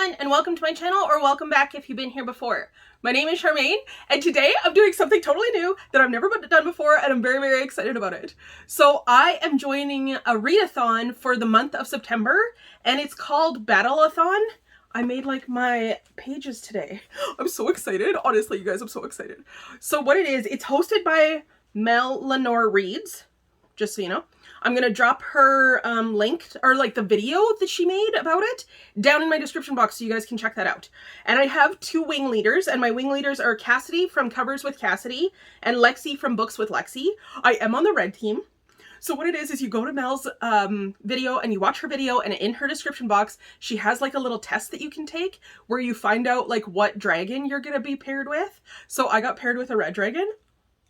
everyone, and welcome to my channel, or welcome back if you've been here before. My name is Charmaine, and today I'm doing something totally new that I've never done before, and I'm very, very excited about it. So I am joining a readathon for the month of September, and it's called Battleathon. I made like my pages today. I'm so excited. Honestly, you guys, I'm so excited. So what it is, it's hosted by Lenore Reads, just so you know. I'm going to drop her link, or like the video that she made about it, down in my description box so you guys can check that out. And I have two wing leaders, and my wing leaders are Cassidy from Covers with Cassidy and Lexi from Books with Lexi. I am on the red team. So what it is you go to Mel's video and you watch her video, and in her description box, she has like a little test that you can take where you find out like what dragon you're going to be paired with. So I got paired with a red dragon.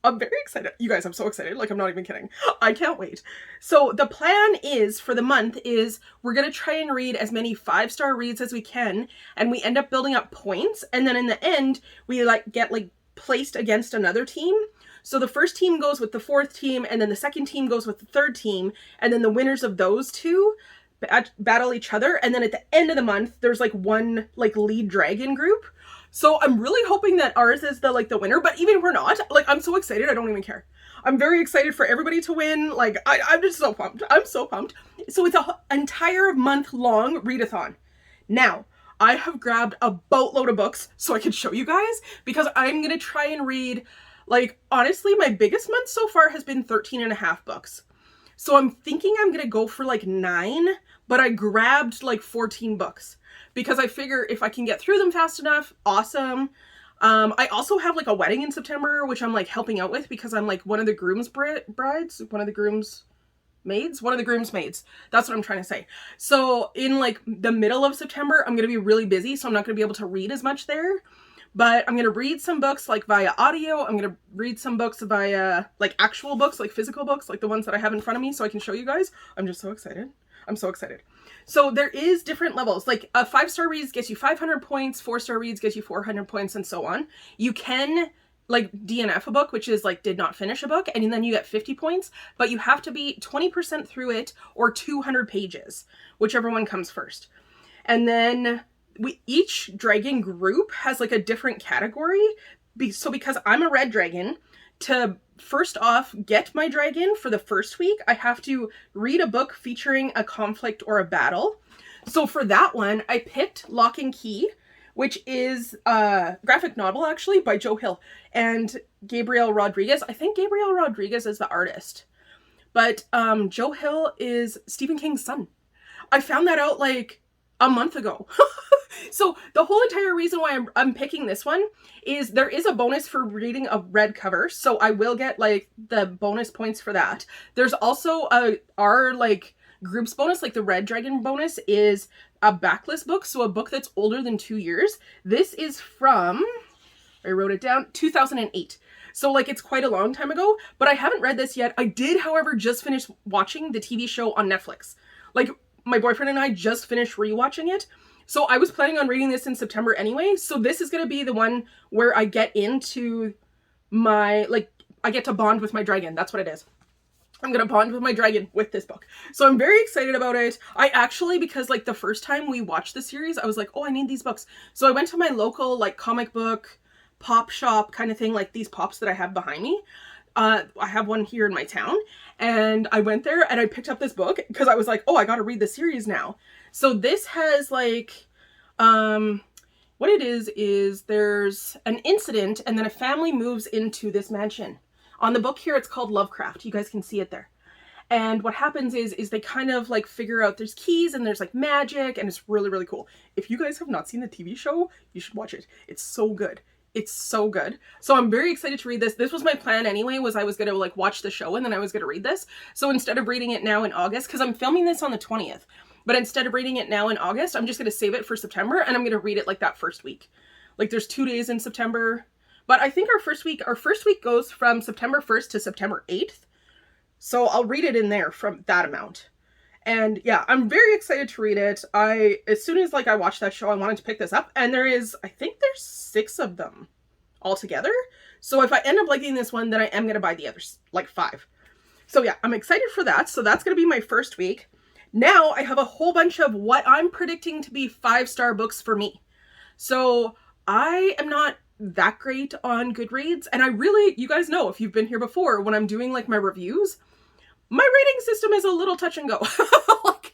I'm very excited. You guys, I'm so excited. Like, I'm not even kidding. I can't wait. So the plan is for the month is we're going to try and read as many 5-star reads as we can. And we end up building up points. And then in the end, we like get like placed against another team. So the first team goes with the fourth team, and then the second team goes with the third team. And then the winners of those two battle each other. And then at the end of the month, there's like one like lead dragon group. So I'm really hoping that ours is the winner, but even if we're not, like, I'm so excited, I don't even care. I'm very excited for everybody to win. Like, I'm just so pumped. I'm so pumped. So it's an entire month-long readathon. Now, I have grabbed a boatload of books so I can show you guys, because I'm going to try and read, like, honestly, my biggest month so far has been 13.5 books. So I'm thinking I'm going to go for like 9, but I grabbed like 14 books. Because I figure if I can get through them fast enough, awesome. I also have like a wedding in September, which I'm like helping out with because I'm like one of the groom's brides, one of the groom's maids. That's what I'm trying to say. So in like the middle of September, I'm going to be really busy, so I'm not going to be able to read as much there. But I'm going to read some books like via audio. I'm going to read some books via like actual books, like physical books, like the ones that I have in front of me so I can show you guys. I'm just so excited. I'm so excited. So there is different levels. Like a 5-star reads gets you 500 points, 4-star reads gets you 400 points, and so on. You can like DNF a book, which is like did not finish a book, and then you get 50 points, but you have to be 20% through it or 200 pages, whichever one comes first. And then each dragon group has like a different category. So because I'm a red dragon, to first off get my dragon for the first week, I have to read a book featuring a conflict or a battle. So for that one, I picked Lock and Key, which is a graphic novel actually by Joe Hill and Gabriel Rodriguez. I think Gabriel Rodriguez is the artist, but Joe Hill is Stephen King's son. I found that out like a month ago. So the whole entire reason why I'm picking this one is there is a bonus for reading a red cover. So I will get like the bonus points for that. There's also our like groups bonus, like the red dragon bonus is a backlist book. So a book that's older than 2 years. This is from, I wrote it down, 2008. So like it's quite a long time ago, but I haven't read this yet. I did, however, just finish watching the TV show on Netflix. Like my boyfriend and I just finished rewatching it. So I was planning on reading this in September anyway. So this is going to be the one where I get into my, like, I get to bond with my dragon. That's what it is. I'm going to bond with my dragon with this book. So I'm very excited about it. I actually, because like the first time we watched the series, I was like, oh, I need these books. So I went to my local like comic book pop shop kind of thing, like these pops that I have behind me. I have one here in my town, and I went there and I picked up this book because I was like, oh, I got to read the series now. So this has like, what it is there's an incident and then a family moves into this mansion. On the book here, it's called Lovecraft. You guys can see it there. And what happens is they kind of like figure out there's keys and there's like magic, and it's really, really cool. If you guys have not seen the TV show, you should watch it. It's so good. It's so good. So I'm very excited to read this. This was my plan anyway, was I was going to like watch the show and then I was going to read this. So instead of reading it now in August, because I'm filming this on the 20th, but instead of reading it now in August, I'm just going to save it for September, and I'm going to read it like that first week. Like there's 2 days in September, but I think our first week goes from September 1st to September 8th. So I'll read it in there from that amount. And yeah, I'm very excited to read it. As soon as like I watched that show, I wanted to pick this up, and I think there's 6 of them altogether. So if I end up liking this one, then I am going to buy the others, like 5. So yeah, I'm excited for that. So that's going to be my first week. now I have a whole bunch of what I'm predicting to be 5-star books for me. So I am not that great on Goodreads, and I really, you guys know if you've been here before, when I'm doing like my reviews, my rating system is a little touch and go. Like,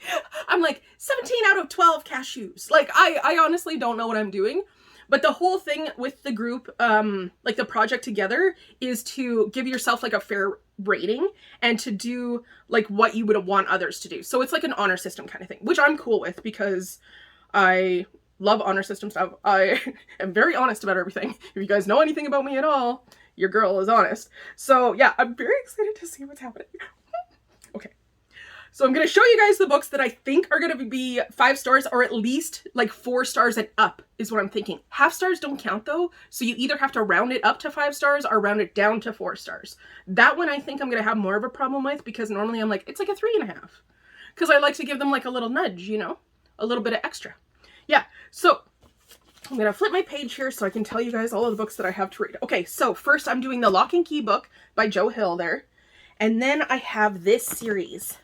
I'm like 17 out of 12 cashews. Like I honestly don't know what I'm doing. But the whole thing with the group, like the project together, is to give yourself like a fair rating and to do like what you would want others to do. So it's like an honor system kind of thing, which I'm cool with because I love honor system stuff. I am very honest about everything. If you guys know anything about me at all, your girl is honest. So yeah, I'm very excited to see what's happening. Okay. So I'm going to show you guys the books that I think are going to be 5 stars, or at least like 4 stars and up is what I'm thinking. Half stars don't count though. So you either have to round it up to 5 stars or round it down to 4 stars. That one I think I'm going to have more of a problem with, because normally I'm like, it's like a 3.5. Because I like to give them like a little nudge, you know, a little bit of extra. Yeah. So I'm going to flip my page here so I can tell you guys all of the books that I have to read. Okay. So first I'm doing the Lock and Key book by Joe Hill there. And then I have this series.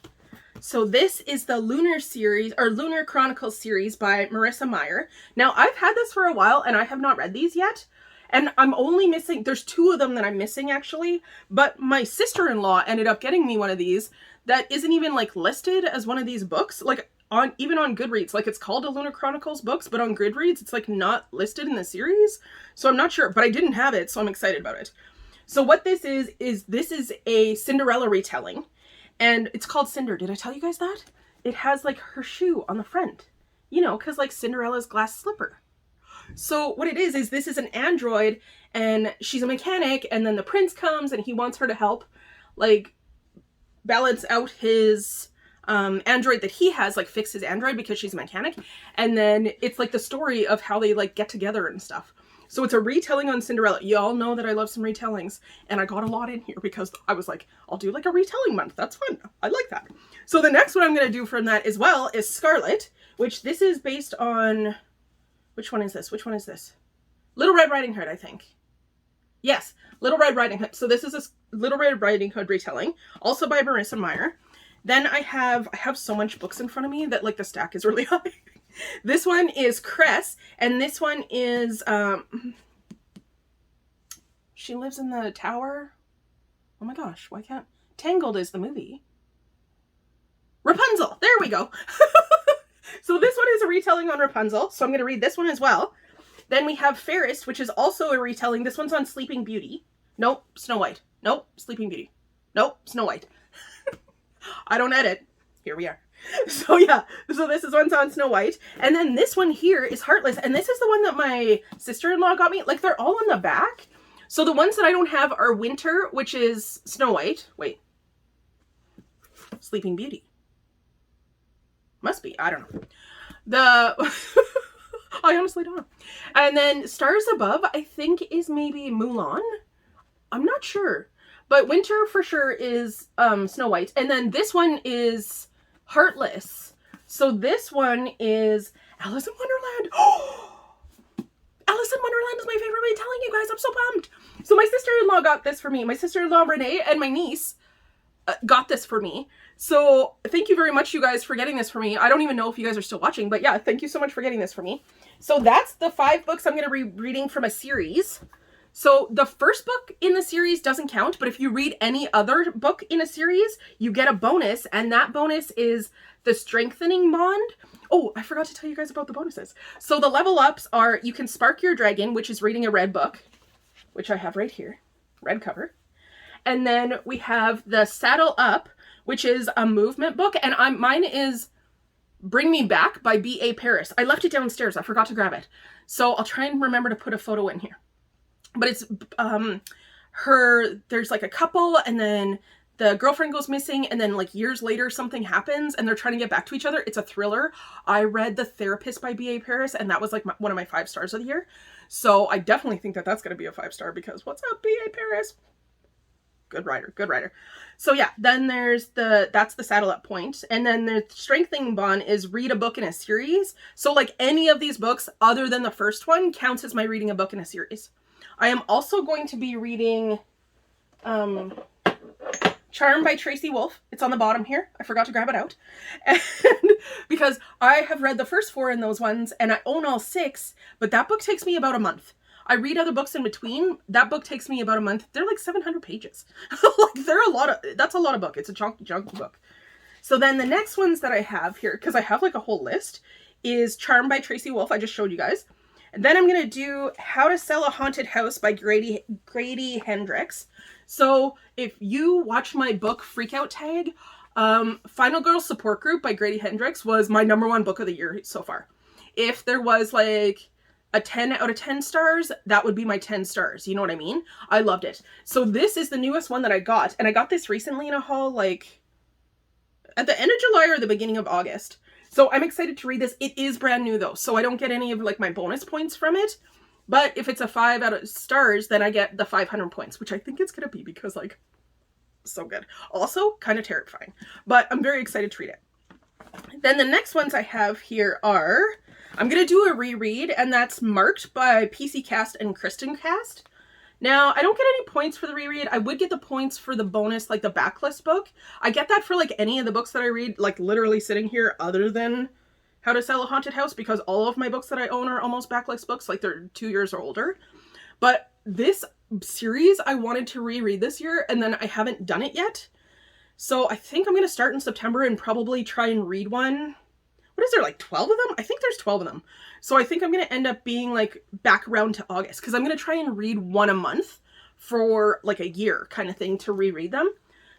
So this is the Lunar series, or Lunar Chronicles series by Marissa Meyer. Now I've had this for a while and I have not read these yet. And I'm only missing, there's 2 of them that I'm missing actually, but my sister-in-law ended up getting me one of these that isn't even like listed as one of these books, like even on Goodreads. Like it's called a Lunar Chronicles books, but on Goodreads it's like not listed in the series. So I'm not sure, but I didn't have it, so I'm excited about it. So what this is this is a Cinderella retelling. And it's called Cinder. Did I tell you guys that? It has like her shoe on the front, you know, because like Cinderella's glass slipper. So what it is this is an android and she's a mechanic, and then the prince comes and he wants her to help like balance out his android that he has, like fix his android because she's a mechanic. And then it's like the story of how they like get together and stuff. So it's a retelling on Cinderella. Y'all know that I love some retellings, and I got a lot in here because I was like, I'll do like a retelling month. That's fun. I like that. So the next one I'm going to do from that as well is Scarlet, which this is based on, which one is this? Which one is this? Little Red Riding Hood, I think. Yes, Little Red Riding Hood. So this is a Little Red Riding Hood retelling, also by Marissa Meyer. Then I have so much books in front of me that like the stack is really high. This one is Cress, and this one is, She Lives in the Tower. Oh my gosh, why can't, Tangled is the movie. Rapunzel, there we go. So this one is a retelling on Rapunzel, so I'm going to read this one as well. Then we have Fairest, which is also a retelling. This one's on Sleeping Beauty. Nope, Snow White. Nope, Sleeping Beauty. Nope, Snow White. I don't edit. Here we are. So yeah, so this is one's on Snow White. And then this one here is Heartless. And this is the one that my sister-in-law got me. Like they're all on the back. So the ones that I don't have are Winter, which is Snow White. Wait. Sleeping Beauty. Must be. I don't know. I honestly don't know. And then Stars Above, I think is maybe Mulan. I'm not sure. But Winter for sure is Snow White. And then this one is Heartless. So this one is Alice in Wonderland. Oh! Alice in Wonderland is my favorite retelling, you guys. I'm so pumped. So my sister-in-law got this for me. My sister-in-law Renee and my niece got this for me. So thank you very much, you guys, for getting this for me. I don't even know if you guys are still watching, but yeah, thank you so much for getting this for me. So that's the 5 books I'm going to be reading from a series. So the first book in the series doesn't count, but if you read any other book in a series, you get a bonus, and that bonus is the Strengthening Bond. Oh, I forgot to tell you guys about the bonuses. So the level ups are, you can spark your dragon, which is reading a red book, which I have right here, red cover. And then we have the Saddle Up, which is a movement book, and mine is Bring Me Back by B.A. Paris. I left it downstairs. I forgot to grab it. So I'll try and remember to put a photo in here. But it's there's like a couple, and then the girlfriend goes missing, and then like years later something happens and they're trying to get back to each other. It's a thriller. I read The Therapist by B.A. Paris, and that was like one of my 5 stars of the year. So I definitely think that that's going to be a 5-star, because what's up, B.A. Paris? Good writer, good writer. So yeah, then there's that's the Saddle Up point. And then the Strengthening Bond is read a book in a series. So like any of these books other than the first one counts as my reading a book in a series. I am also going to be reading Charm by Tracy Wolf. It's on the bottom here. I forgot to grab it out. And because I have read the first 4 in those ones and I own all 6, but that book takes me about a month. I read other books in between. That book takes me about a month. They're like 700 pages. Like that's a lot of book. It's a chunky book. So then the next ones that I have here, because I have like a whole list, is Charm by Tracy Wolf. I just showed you guys. And then I'm going to do How to Sell a Haunted House by Grady Hendrix. So if you watch my book Freakout Tag, Final Girl Support Group by Grady Hendrix was my #1 book of the year so far. If there was like a 10 out of 10 stars, that would be my 10 stars. You know what I mean? I loved it. So this is the newest one that I got. And I got this recently in a haul, like at the end of July or the beginning of August. So I'm excited to read this. It is brand new though, so I don't get any of like my bonus points from it. But if it's a 5 out of stars, then I get the 500 points, which I think it's going to be because like, so good. Also kind of terrifying, but I'm very excited to read it. Then the next ones I have here are, I'm going to do a reread, and that's Marked by PC Cast and Kristen Cast. Now, I don't get any points for the reread. I would get the points for the bonus, like the backlist book. I get that for like any of the books that I read, like literally sitting here other than How to Sell a Haunted House, because all of my books that I own are almost backlist books, like they're 2 years or older. But this series I wanted to reread this year, and then I haven't done it yet. So I think I'm going to start in September and probably try and read one. What is there, like 12 of them? I think there's 12 of them. So I think I'm going to end up being like back around to August, because I'm going to try and read one a month for like a year kind of thing to reread them.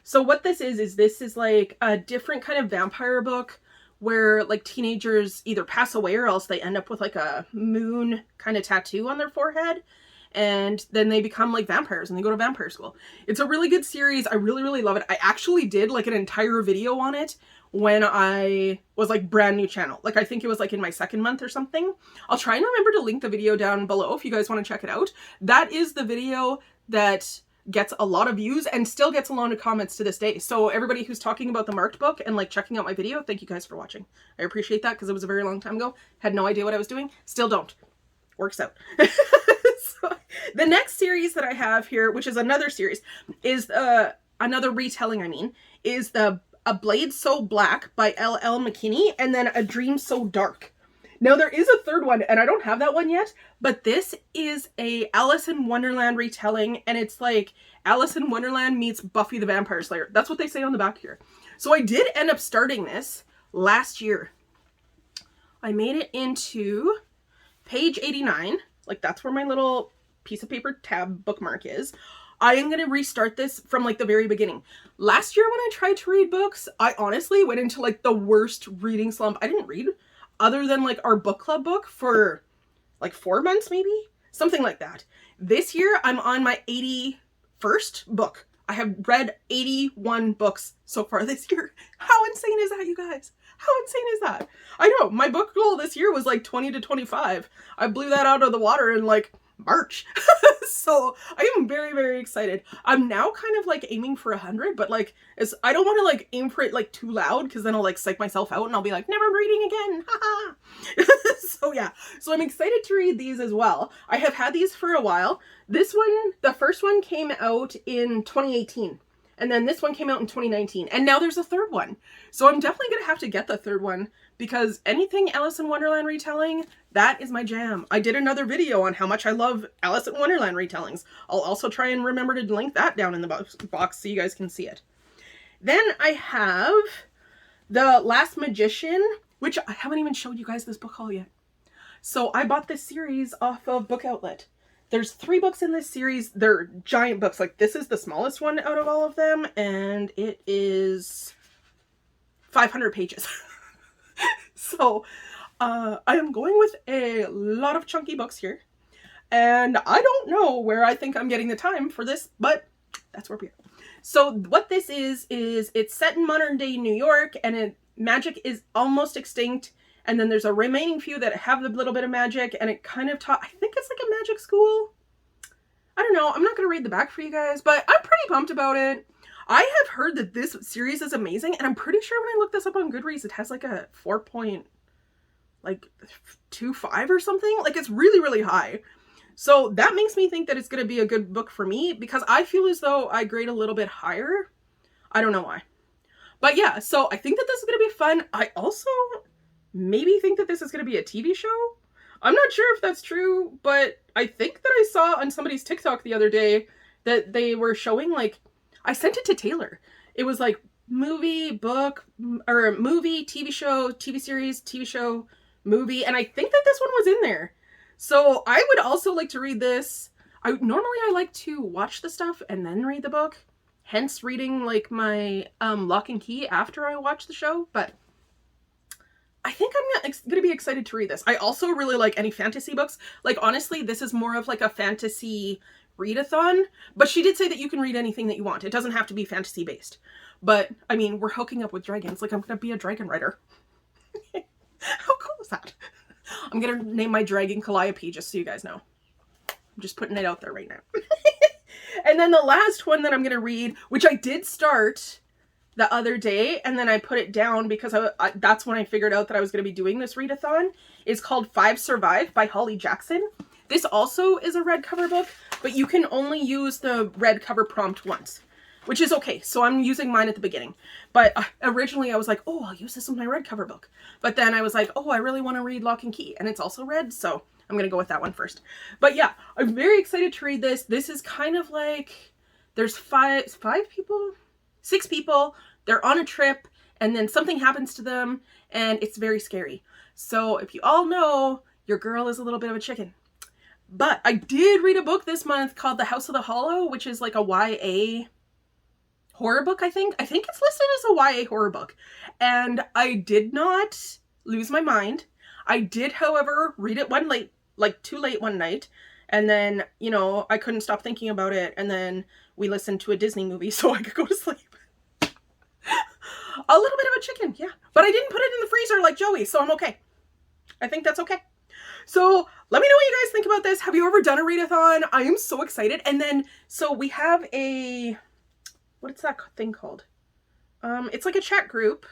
So what this is like a different kind of vampire book where like teenagers either pass away or else they end up with like a moon kind of tattoo on their forehead. And then they become like vampires and they go to vampire school. It's a really good series. I really, really love it. I actually did like an entire video on it when I was like brand new channel. Like I think it was like in my 2nd month or something. I'll try and remember to link the video down below if you guys want to check it out. That is the video that gets a lot of views and still gets a lot of comments to this day. So everybody who's talking about the Marked book and like checking out my video, thank you guys for watching. I appreciate that because it was a very long time ago. Had no idea what I was doing. Still don't. Works out. So, the next series that I have here, which is another series, is another retelling, is A Blade So Black by L.L. McKinney, and then A Dream So Dark. Now there is a 3rd one, and I don't have that one yet, but this is a Alice in Wonderland retelling, and it's like Alice in Wonderland meets Buffy the Vampire Slayer. That's what they say on the back here. So I did end up starting this last year. I made it into page 89. Like that's where my little piece of paper tab bookmark is. I am going to restart this from like the very beginning. Last year when I tried to read books, I honestly went into like the worst reading slump. I didn't read other than like our book club book for like 4 months, maybe something like that. This year I'm on my 81st book. I have read 81 books so far this year. How insane is that, you guys? How insane is that? I know, my book goal this year was like 20 to 25. I blew that out of the water in like March. So I am very, very excited. I'm now kind of like aiming for 100, but like I don't want to like aim for it like too loud because then I'll like psych myself out and I'll be like, never reading again. Haha. So yeah, so I'm excited to read these as well. I have had these for a while. This one, the first one came out in 2018. And then this one came out in 2019. And now there's a 3rd one. So I'm definitely going to have to get the 3rd one because anything Alice in Wonderland retelling, that is my jam. I did another video on how much I love Alice in Wonderland retellings. I'll also try and remember to link that down in the box so you guys can see it. Then I have The Last Magician, which I haven't even showed you guys this book haul yet. So I bought this series off of Book Outlet. There's 3 books in this series. They're giant books. Like this is the smallest one out of all of them. And it is 500 pages. So I am going with a lot of chunky books here. And I don't know where I think I'm getting the time for this, but that's where we are. So what this is it's set in modern day New York and magic is almost extinct. And then there's a remaining few that have a little bit of magic, and it kind of I think it's like a magic school. I don't know. I'm not going to read the back for you guys, but I'm pretty pumped about it. I have heard that this series is amazing, and I'm pretty sure when I looked this up on Goodreads, it has like a 4.25 or something. Like it's really, really high. So that makes me think that it's going to be a good book for me because I feel as though I grade a little bit higher. I don't know why. But yeah, so I think that this is going to be fun. I also maybe think that this is going to be a TV show. I'm not sure if that's true, but I think that I saw on somebody's TikTok the other day that they were showing, like, I sent it to Taylor. It was like movie, book, or movie, TV show, TV series, TV show, movie, and I think that this one was in there. So I would also like to read this. Normally I like to watch the stuff and then read the book, hence reading like my Lock and Key after I watch the show, but I think I'm gonna be excited to read this. I also really like any fantasy books. Like, honestly, this is more of like a fantasy readathon, but she did say that you can read anything that you want. It doesn't have to be fantasy based. But, I mean, we're hooking up with dragons. Like, I'm gonna be a dragon writer. How cool is that? I'm gonna name my dragon Calliope, just so you guys know. I'm just putting it out there right now. And then the last one that I'm gonna read, which I did start the other day, and then I put it down because that's when I figured out that I was going to be doing this readathon, is called 5 Survive by Holly Jackson. This also is a red cover book, but you can only use the red cover prompt once, which is okay. So I'm using mine at the beginning. But originally I was like, oh, I'll use this with my red cover book. But then I was like, oh, I really want to read Lock and Key, and it's also red, so I'm going to go with that one first. But yeah, I'm very excited to read this. This is kind of like, there's 6 people, they're on a trip, and then something happens to them, and it's very scary. So if you all know, your girl is a little bit of a chicken. But I did read a book this month called The House of the Hollow, which is like a YA horror book, I think. I think it's listed as a YA horror book. And I did not lose my mind. I did, however, read it too late one night. And then, you know, I couldn't stop thinking about it. And then we listened to a Disney movie so I could go to sleep. A little bit of a chicken, yeah. But I didn't put it in the freezer like Joey, so I'm okay. I think that's okay. So let me know what you guys think about this. Have you ever done a readathon? I am so excited. And then, so we have a, what's that thing called? It's like a chat group.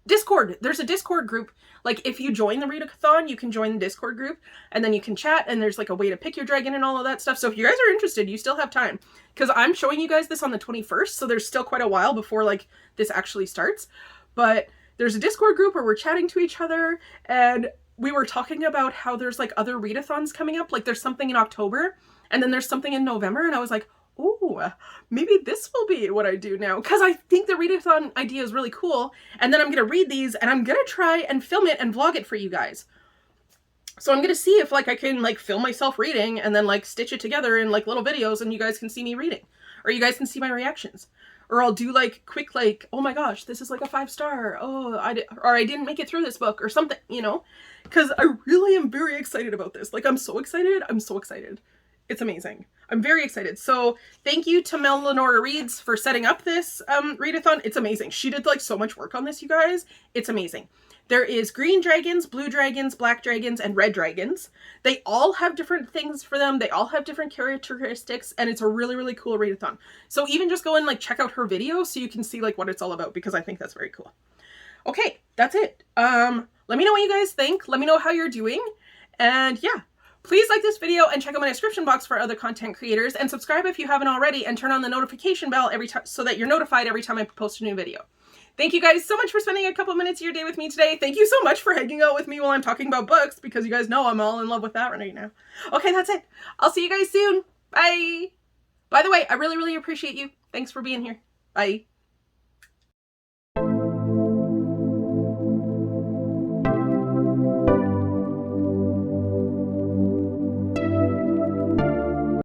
Discord. There's a Discord group. Like, if you join the readathon, you can join the Discord group, and then you can chat, and there's like a way to pick your dragon and all of that stuff. So if you guys are interested, you still have time, because I'm showing you guys this on the 21st, so there's still quite a while before like this actually starts. But there's a Discord group where we're chatting to each other, and we were talking about how there's like other readathons coming up. Like, there's something in October, and then there's something in November, and I was like, oh, maybe this will be what I do now, because I think the readathon idea is really cool. And then I'm going to read these, and I'm going to try and film it and vlog it for you guys. So I'm going to see if like I can like film myself reading and then like stitch it together in like little videos, and you guys can see me reading, or you guys can see my reactions. Or I'll do like quick, like, oh my gosh, this is like a 5-star. Oh, I didn't make it through this book or something, you know, because I really am very excited about this. Like, I'm so excited. I'm so excited. It's amazing. I'm very excited. So thank you to Lenore Reads for setting up this readathon. It's amazing. She did like so much work on this, you guys. It's amazing. There is green dragons, blue dragons, black dragons, and red dragons. They all have different things for them. They all have different characteristics, and it's a really, really cool readathon. So even just go and like check out her video so you can see like what it's all about, because I think that's very cool. Okay, that's it. Let me know what you guys think. Let me know how you're doing. And yeah. Please like this video and check out my description box for other content creators, and subscribe if you haven't already, and turn on the notification bell every time so that you're notified every time I post a new video. Thank you guys so much for spending a couple minutes of your day with me today. Thank you so much for hanging out with me while I'm talking about books, because you guys know I'm all in love with that right now. Okay, that's it. I'll see you guys soon. Bye. By the way, I really, really appreciate you. Thanks for being here. Bye.